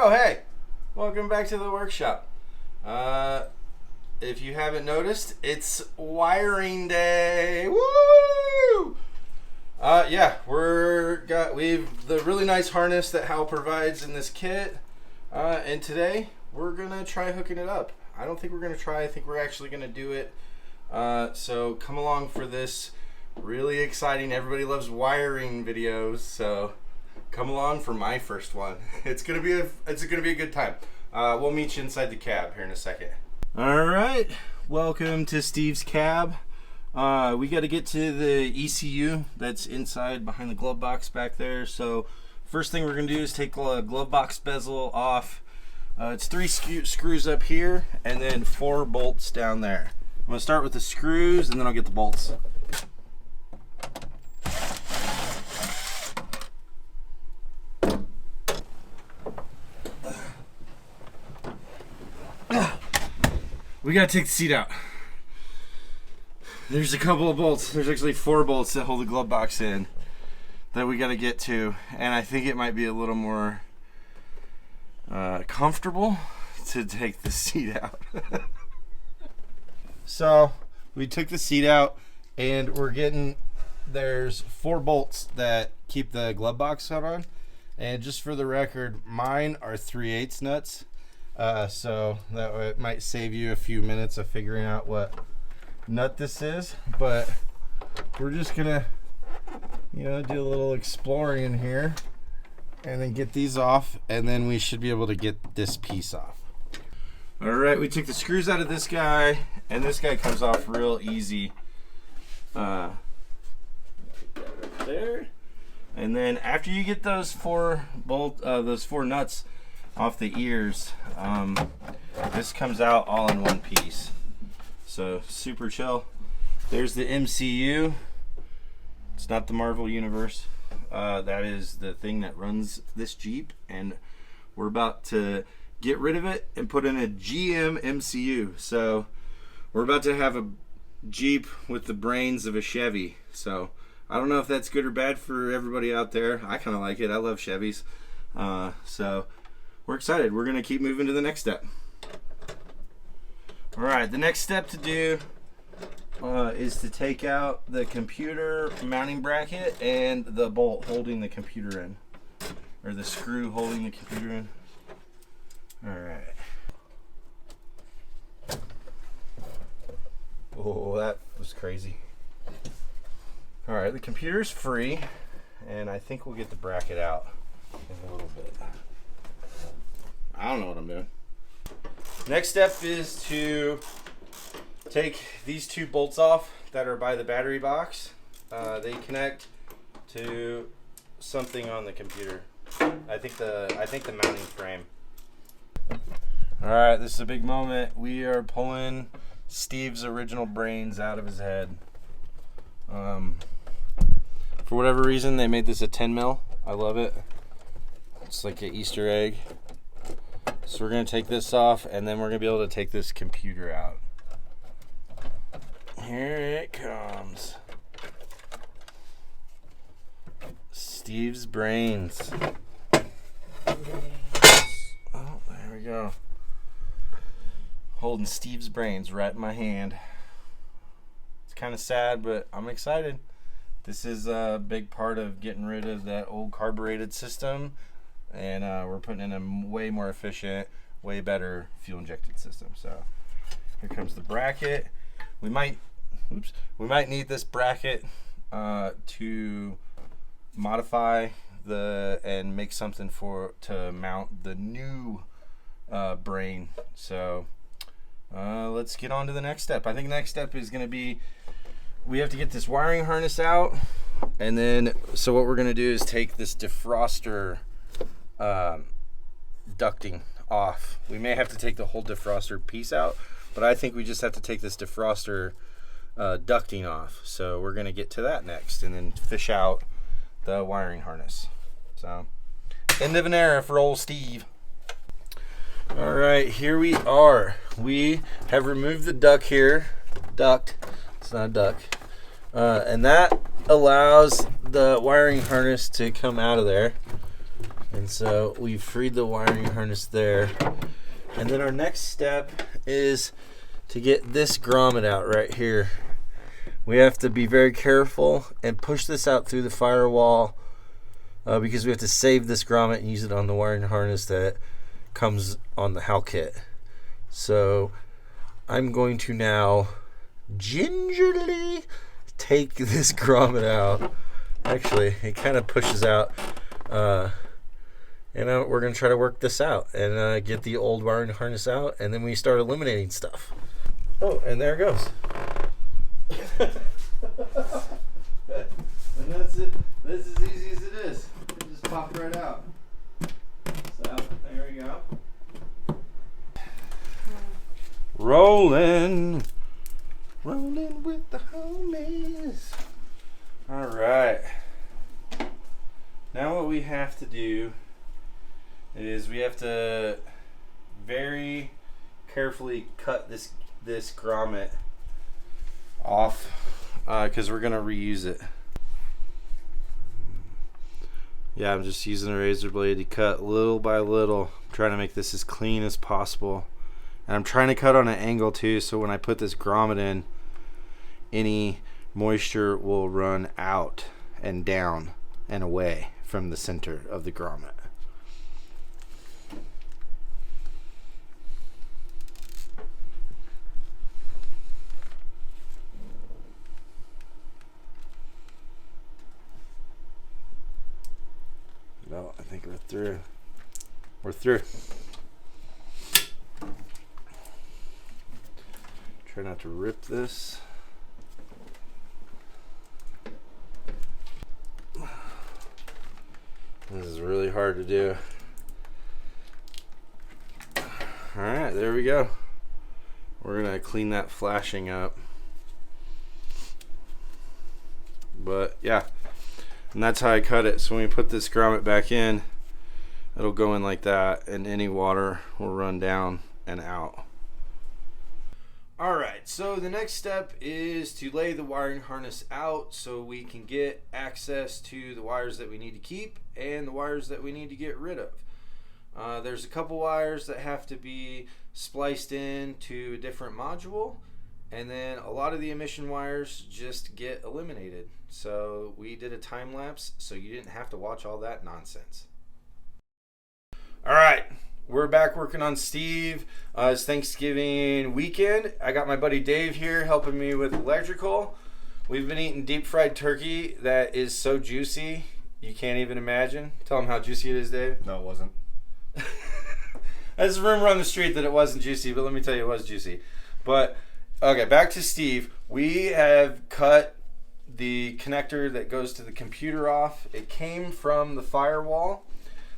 Oh, hey, welcome back to the workshop. If you haven't noticed, it's wiring day. Woo! Yeah, we've the really nice harness that Hal provides in this kit, and today we're gonna try hooking it up. I don't think we're gonna try. I think we're actually gonna do it. So come along for this really exciting. Everybody loves wiring videos, so come along for my first one. It's gonna be a good time. We'll meet you inside the cab here in a second. All right, welcome to Steve's cab. We got to get to the ECU that's inside behind the glove box back there. So first thing we're gonna do is take the glove box bezel off. It's 3 screws up here and then 4 bolts down there. I'm gonna start with the screws and then I'll get the bolts. We gotta take the seat out. There's a couple of bolts. There's actually 4 bolts that hold the glove box in that we gotta get to, and I think it might be a little more comfortable to take the seat out. So we took the seat out, and there's 4 bolts that keep the glove box on, and just for the record, mine are 3/8 nuts. So that might save you a few minutes of figuring out what nut this is, but we're just gonna do a little exploring in here and then get these off, and then we should be able to get this piece off. All right, we took the screws out of this guy, and this guy comes off real easy. There, and then after you get those 4 nuts off the ears, this comes out all in one piece, so super chill. There's the MCU. It's not the Marvel Universe. That is the thing that runs this Jeep, and we're about to get rid of it and put in a GM MCU. So we're about to have a Jeep with the brains of a Chevy. So I don't know if that's good or bad for everybody out there. I kind of like it. I love Chevys. So we're excited. We're going to keep moving to the next step. All right, the next step to do is to take out the computer mounting bracket and the bolt holding the computer in, or the screw holding the computer in. All right. Oh, that was crazy. All right, the computer's free, and I think we'll get the bracket out in a little bit. I don't know what I'm doing. Next step is to take these 2 bolts off that are by the battery box. They connect to something on the computer. I think the mounting frame. All right, this is a big moment. We are pulling Steve's original brains out of his head. For whatever reason, they made this a 10 mil. I love it. It's like an Easter egg. So we're going to take this off, and then we're going to be able to take this computer out. Here it comes. Steve's brains. Oh, there we go. Holding Steve's brains right in my hand. It's kind of sad, but I'm excited. This is a big part of getting rid of that old carbureted system, and we're putting in a way more efficient, way better fuel injected system. So here comes the bracket. We might need this bracket to modify and make something to mount the new brain. So let's get on to the next step. I think the next step is going to be, we have to get this wiring harness out, and then so what we're going to do is take this defroster ducting off. We may have to take the whole defroster piece out, but I think we just have to take this defroster ducting off. So we're going to get to that next, and then fish out the wiring harness. So end of an era for old Steve. All right, here we are. We have removed the duct. It's not a duck. And that allows the wiring harness to come out of there. And And so we've freed the wiring harness there. And then our next step is to get this grommet out right here. We have to be very careful and push this out through the firewall because we have to save this grommet and use it on the wiring harness that comes on the HAL kit. So I'm going to now gingerly take this grommet out. Actually, it kind of pushes out. And we're going to try to work this out and get the old wiring harness out, and then we start eliminating stuff. Oh, and there it goes. And that's it. That's as easy as it is. It just popped right out. So, there we go. Rolling with the homies. All right. Now what we have to do is we have to very carefully cut this grommet off because we're gonna reuse it. Yeah, I'm just using a razor blade to cut little by little, trying to make this as clean as possible. And I'm trying to cut on an angle too, so when I put this grommet in, any moisture will run out and down and away from the center of the grommet. Well, I think we're through. We're through. Try not to rip this. This is really hard to do. Alright, there we go. We're going to clean that flashing up. But yeah, and that's how I cut it. So when we put this grommet back in, it'll go in like that, and any water will run down and out. Alright, so the next step is to lay the wiring harness out so we can get access to the wires that we need to keep and the wires that we need to get rid of. There's a couple wires that have to be spliced in to a different module, and then a lot of the emission wires just get eliminated. So we did a time lapse so you didn't have to watch all that nonsense. Alright, we're back working on Steve. It's Thanksgiving weekend. I got my buddy Dave here helping me with electrical. We've been eating deep fried turkey that is so juicy you can't even imagine. Tell him how juicy it is, Dave. No, it wasn't. There's a rumor on the street that it wasn't juicy, but let me tell you, it was juicy. But okay, back to Steve. We have cut the connector that goes to the computer off. It came from the firewall.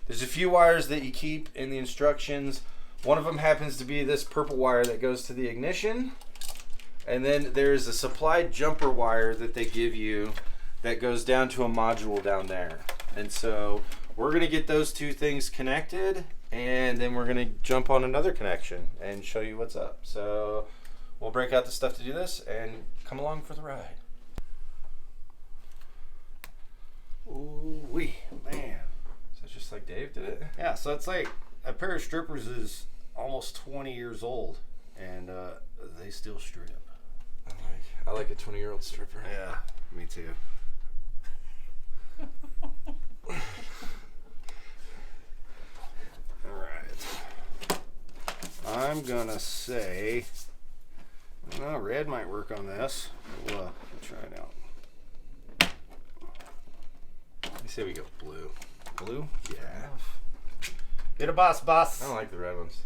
There's a few wires that you keep in the instructions. One of them happens to be this purple wire that goes to the ignition. And then there's a supplied jumper wire that they give you that goes down to a module down there. And so we're going to get those two things connected, and then we're going to jump on another connection and show you what's up. So we'll break out the stuff to do this and come along for the ride. Ooh wee, man. Just like Dave did it? Yeah, so it's like a pair of strippers is almost 20 years old, and they still strip. I like a 20-year-old stripper. Yeah, me too. Alright. I'm gonna say, red might work on this. We'll try it out. I say we go blue. Blue? Yeah. Get a boss. I don't like the red ones.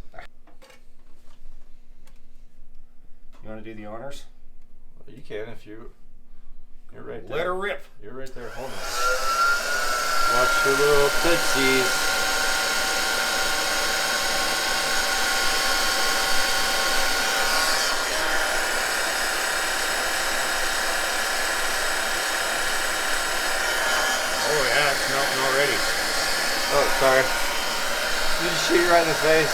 You want to do the honors? Well, you can if you're right there. Let her rip. You're right there. Hold on. Watch your little tootsies. Oh yeah, it's melting already. Oh, sorry. You just shoot you right in the face.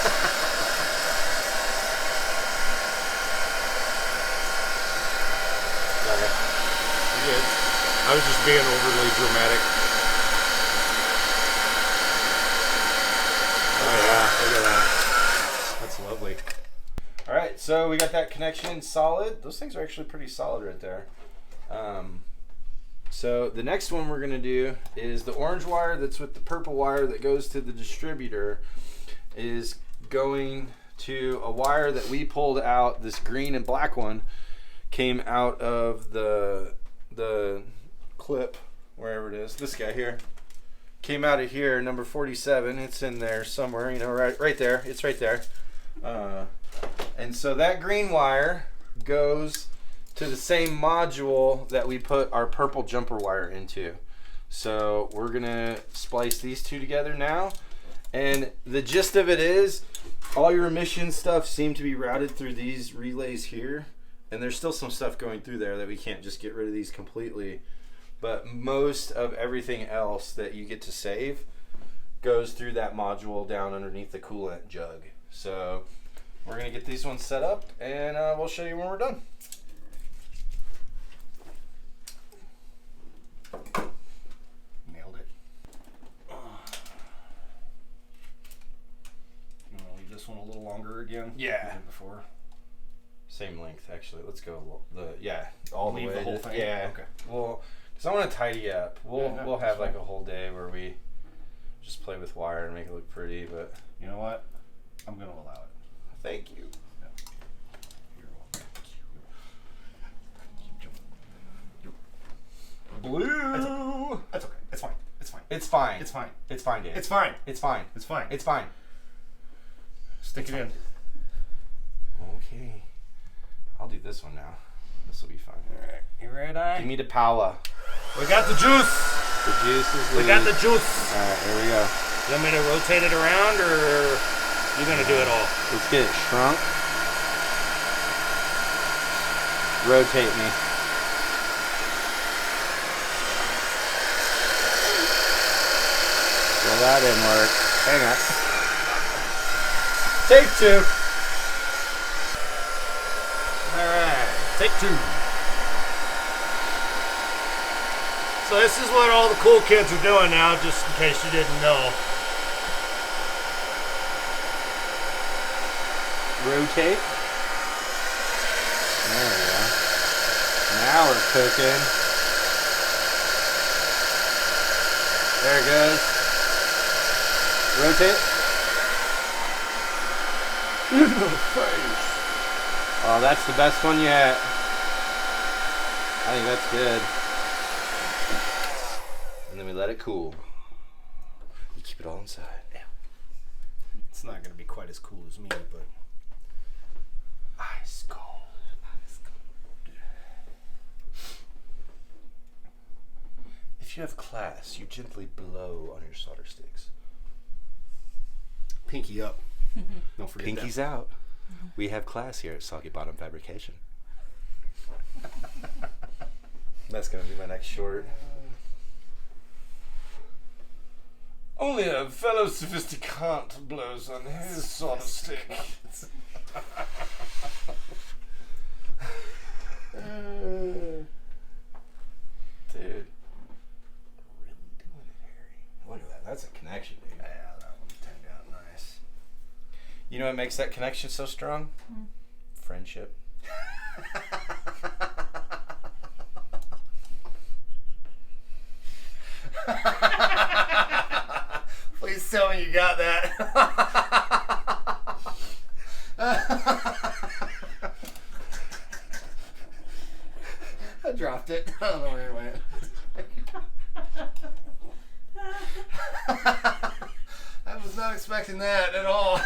Sorry. You good? I was just being overly dramatic. So we got that connection solid. Those things are actually pretty solid right there. So the next one we're gonna do is the orange wire that's with the purple wire that goes to the distributor is going to a wire that we pulled out. This green and black one came out of the clip, wherever it is. This guy here came out of here, number 47. It's in there somewhere, you know, right there. It's right there. And so that green wire goes to the same module that we put our purple jumper wire into. So we're gonna splice these two together now. And the gist of it is, all your emission stuff seem to be routed through these relays here. And there's still some stuff going through there that we can't just get rid of these completely. But most of everything else that you get to save goes through that module down underneath the coolant jug. So we're gonna get these ones set up and we'll show you when we're done. Nailed it. You want to leave this one a little longer again? Yeah. Than before. Same length, actually. Let's go all the Leave way. the whole thing? Yeah. Okay. Well, because I want to tidy up. We'll have that's like fine. a whole day where we just play with wire and make it look pretty. But You know what? I'm going to allow it. thank you. You're welcome. Blue. That's okay. It's fine. It's fine. It's fine. It's fine. It's fine, Dave. It's fine. It's fine. It's fine. It's fine. Stick it in. Okay. I'll do this one now. This will be fine. Alright. You ready? Give me the power. We got the juice. The juice is We got the juice. Alright, here we go. You want me to rotate it around, or you gonna do it all? Let's get it shrunk. Rotate me. Well, that didn't work. Hang on. Take two. Alright, take two. So this is what all the cool kids are doing now, just in case you didn't know. Rotate. There we go. Now we're cooking. There it goes. Rotate. Oh, that's the best one yet. I think that's good. And then we let it cool. You keep it all inside. Yeah. It's not gonna be quite as cool as me, but Ice cold. Ice cold. If you have class, you gently blow on your solder sticks. pinky up. Don't forget Pinkies that. out. We have class here at Soggy Bottom Fabrication. That's gonna be my next short. Only a fellow sophisticant blows on his solder stick. Dude. Really doing it, Harry. Look at that. That's a connection, dude. Yeah, that one turned out nice. You know what makes that connection so strong? Friendship. Please tell me you got that. I dropped it. I don't know where it went. I was not expecting that at all. I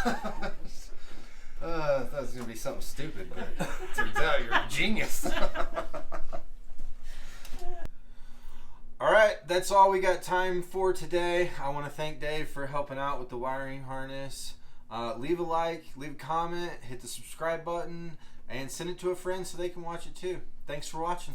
thought it was going to be something stupid, but it turns out you're a genius. All right, that's all we got time for today. I want to thank Dave for helping out with the wiring harness. Leave a like, leave a comment, hit the subscribe button, and send it to a friend so they can watch it too. Thanks for watching.